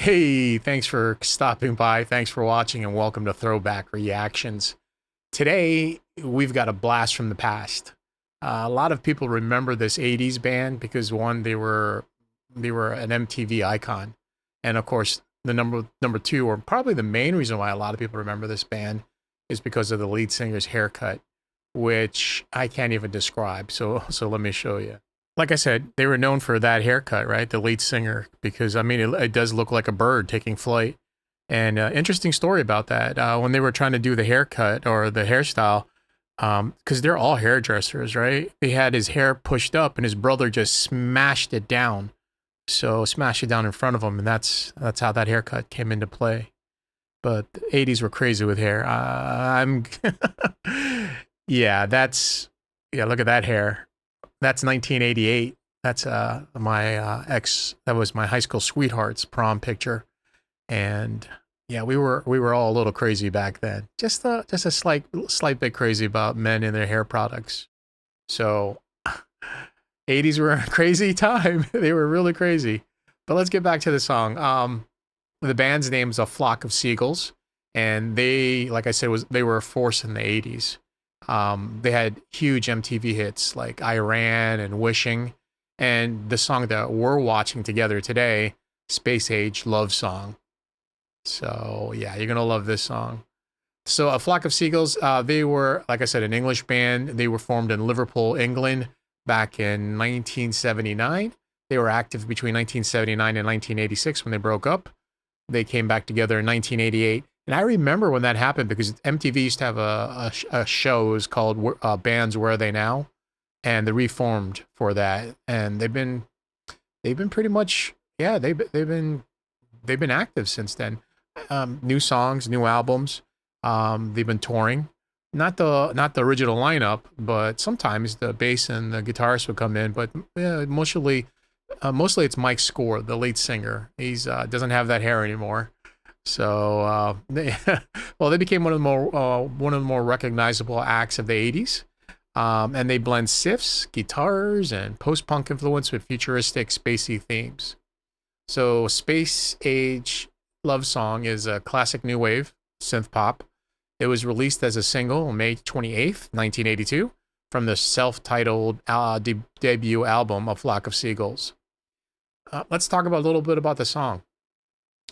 Hey, thanks for stopping by. Thanks for watching, and welcome to Throwback Reactions. Today, we've got a blast from the past. A lot of people remember this 80s band because one, they were an MTV icon. And of course, the number two, or probably the main reason why a lot of people remember this band is because of the lead singer's haircut, which I can't even describe. So let me show you. Like I said, they were known for that haircut, right? The lead singer, because I mean, it does look like a bird taking flight. And interesting story about that. When they were trying to do the haircut or the hairstyle, because they're all hairdressers, right? They had his hair pushed up, and his brother just smashed it down. So smashed it down in front of him, and that's how that haircut came into play. But the 80s were crazy with hair. I'm, yeah, yeah. Look at that hair. That's 1988. That's my ex. That was my high school sweetheart's prom picture, and yeah, we were all a little crazy back then. Just a slight bit crazy about men and their hair products. So, 80s were a crazy time. They were really crazy. But let's get back to the song. The band's name is A Flock of Seagulls, and they, like I said, they were a force in the 80s. They had huge MTV hits like I Ran and Wishing, and the song that we're watching together today, Space Age Love Song. So yeah, you're gonna love this song. So A Flock of Seagulls, they were, like I said, an English band. They were formed in Liverpool, England, back in 1979. They were active between 1979 and 1986 when they broke up. They came back together in 1988. And I remember when that happened because MTV used to have a show. It was called Bands Where Are They Now? And they reformed for that. And they've been pretty much, yeah, they've been active since then. New songs, new albums. They've been touring. Not the original lineup, but sometimes the bass and the guitarist would come in. But yeah, mostly it's Mike Score, the lead singer. He's doesn't have that hair anymore. So they became one of the more recognizable acts of the 80s. And they blend synths, guitars, and post-punk influence with futuristic, spacey themes. So Space Age Love Song is a classic new wave synth pop. It was released as a single on May 28th, 1982, from the self-titled debut album, A Flock of Seagulls. Let's talk about a little bit about the song.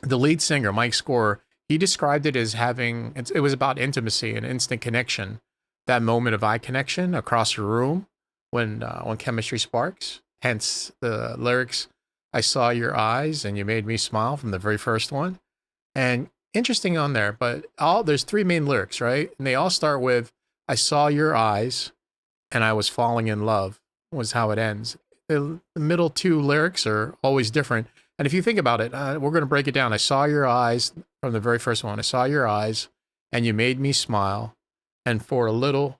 The lead singer, Mike Score, he described it as it was about intimacy and instant connection, that moment of eye connection across the room when chemistry sparks. Hence the lyrics, I saw your eyes and you made me smile, from the very first one. And interesting on there, but there's three main lyrics, right? And they all start with, I saw your eyes and I was falling in love, was how it ends. The middle two lyrics are always different. And if you think about it, we're going to break it down. I saw your eyes from the very first one. I saw your eyes and you made me smile. And for a little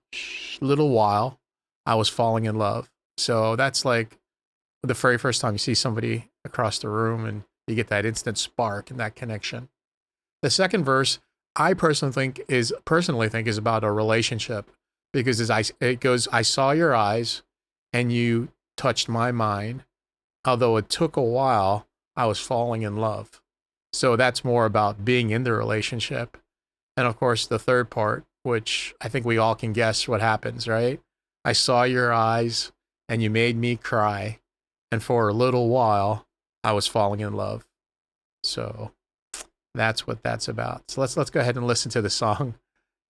while, I was falling in love. So that's like the very first time you see somebody across the room and you get that instant spark and that connection. The second verse, I personally think is about a relationship, because it goes, I saw your eyes and you touched my mind. Although it took a while, I was falling in love. So that's more about being in the relationship. And of course, the third part, which I think we all can guess what happens, right? I saw your eyes and you made me cry. And for a little while, I was falling in love. So that's what that's about. So let's go ahead and listen to the song.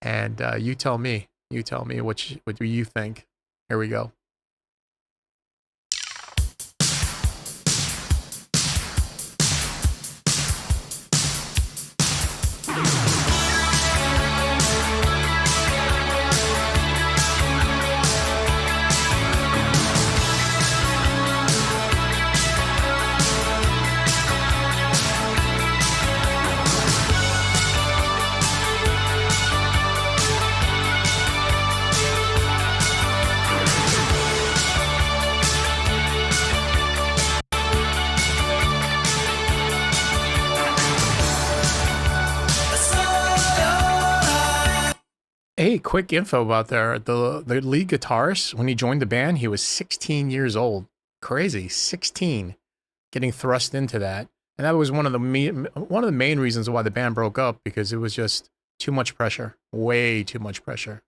And you tell me what do you think? Here we go. Hey, quick info about the lead guitarist. When he joined the band, he was 16 years old. Crazy, 16, getting thrust into that. And that was one of the main reasons why the band broke up, because it was just too much pressure, way too much pressure.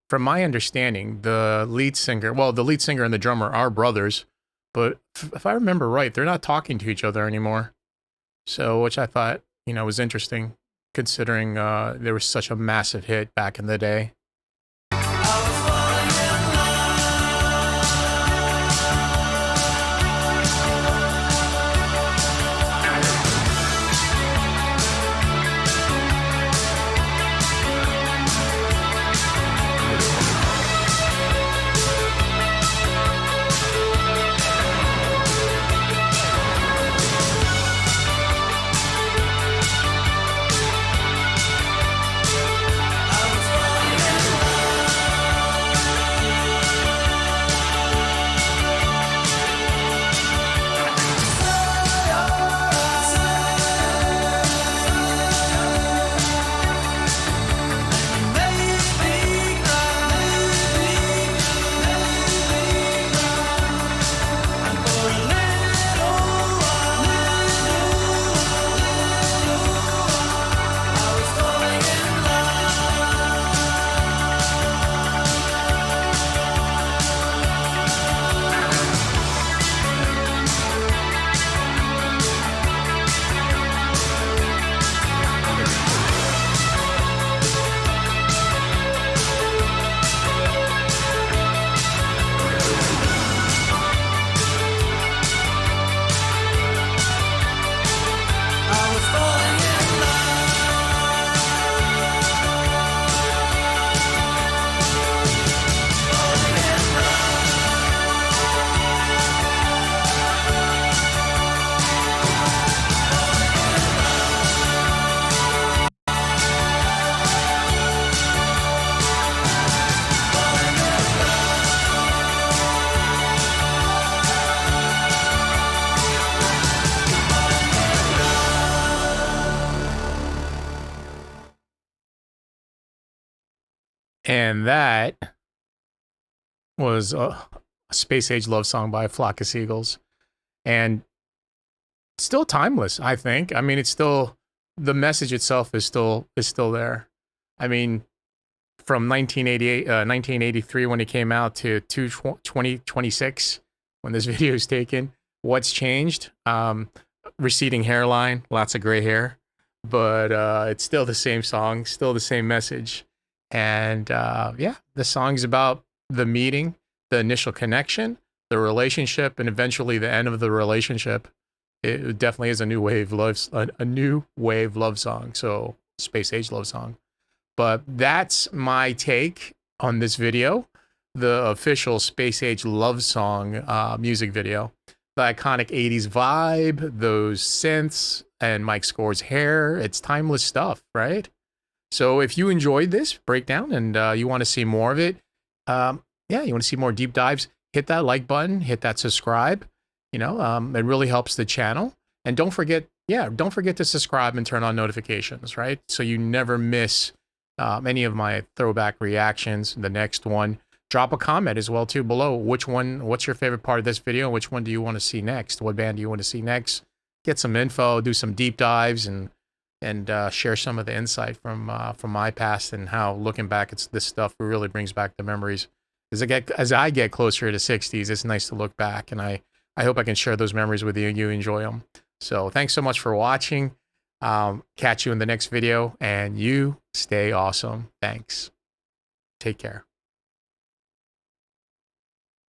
From my understanding, the lead singer and the drummer are brothers, but if I remember right, they're not talking to each other anymore. So, which I thought, was interesting, considering there was such a massive hit back in the day. And that was a Space Age Love Song by A Flock of Seagulls. And still timeless, I think. I mean, it's still, the message itself is still there. I mean, from 1983 when it came out to 2026 when this video is taken, what's changed? Receding hairline, lots of gray hair, but it's still the same song, still the same message. And yeah, the song's about the meeting, the initial connection, the relationship, and eventually the end of the relationship. It definitely is a new wave love song. So Space Age Love Song. But that's my take on this video, the official Space Age Love Song music video. The iconic 80s vibe, those synths, and Mike Score's hair. It's timeless stuff, right? So if you enjoyed this breakdown and you want to see more of it, yeah, you want to see more deep dives, hit that like button, hit that subscribe. It really helps the channel. And don't forget to subscribe and turn on notifications, right? So you never miss any of my throwback reactions. The next one, drop a comment as well too below. What's your favorite part of this video? Which one do you want to see next? What band do you want to see next? Get some info, do some deep dives, and share some of the insight from my past and how looking back at this stuff really brings back the memories. As I get closer to 60s, it's nice to look back, and I hope I can share those memories with you and you enjoy them. So thanks so much for watching. Catch you in the next video, and you stay awesome. Thanks. Take care.